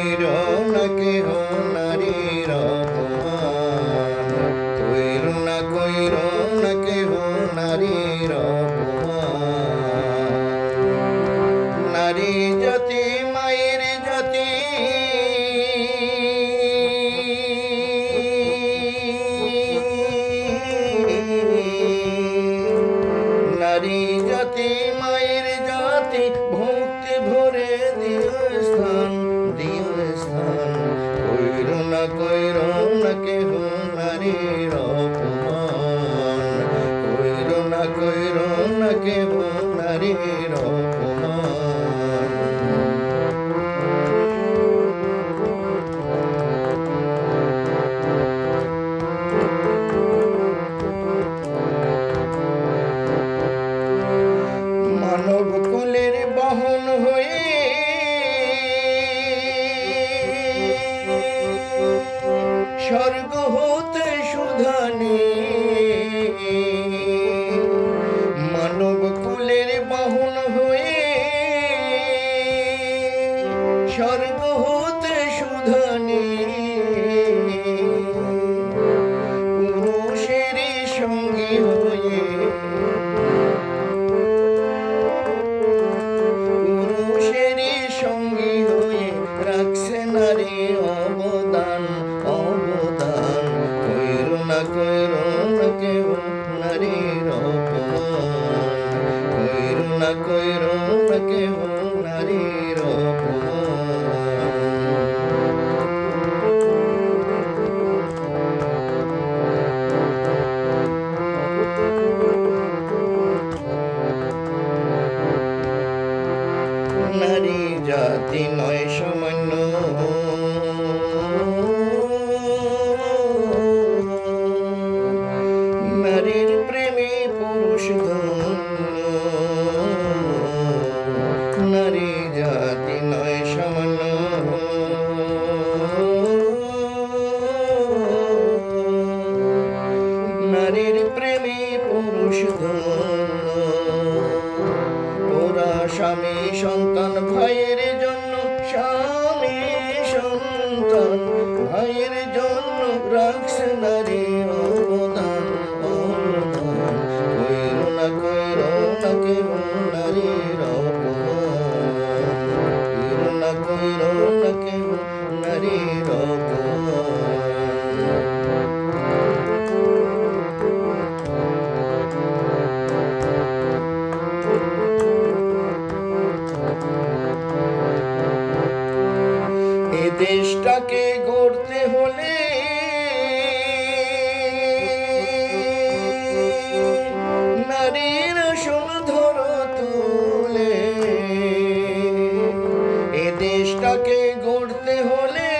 কইর না কেহ নারীর অপমান, কইর না কেহ নারীর অপমান। নারী জাতি মায়ের জাতি, নারী জাতি মায়ের জাতি, ভক্তি ভরে দিও স্থান, দিও স্থান। কইর না কেহ নারীর অপমান, কইর না কেহ নারীর অপমান। মানব কুলের বাহন হয়ে স্বর্গ হতে সুধানে, মানব কুলের বাহন হয়ে স্বর্গ হতে সুধানে, পুরুষেরই সঙ্গী হয়ে, পুরুষেরই সঙ্গী হয়ে রাখছে নারী অবদান, অবদান। কইর না কেহ নারীর অপমান, কইর না কেহ নারীর অপমান। নারী জাতি নয় সামান্য, নারীর প্রেমে পুরুষ ধন্য। নারী জাতি নয় সামান্য, নারীর প্রেমে পুরুষ ধন্য। ওরা স্বামী সন্তান ভাইয়ের জন্য, স্বামী সন্তান ভাইয়ের জন্য রাখছে নারী অবদান, অবদান। কইর না কেহ নারীর অপমান, কইর না কেহ নারীর অপমান। এ দেশটাকে গড়তে হলে নারীর আসন ধরো তুলে, এ দেশটাকে গড়তে হলে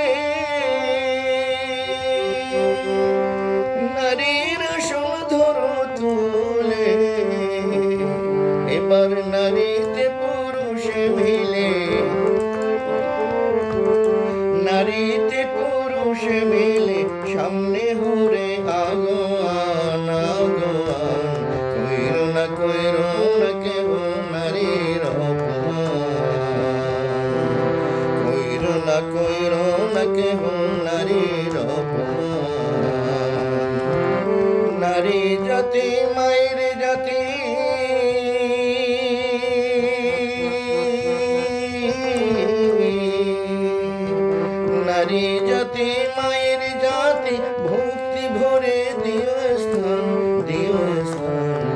নারীর আসন ধরো তুলে। এবার নারীতে পুরুষে মিলে, নারীতে পুরুষে মিলে সামনে হুরে আগুয়ান, আগুয়ান। কইর না কেহ নারীর অপমান, কইর না কেহ নারীর অপমান। নারী জাতি মায়ের জাতি, নারী জাতি মায়ের জাতি, ভক্তি ভরে দিও স্থান, দিও স্থান।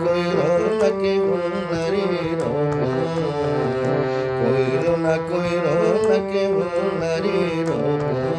কইর না কেহ নারীর অপমান, কইর না কেহ নারীর অপমান।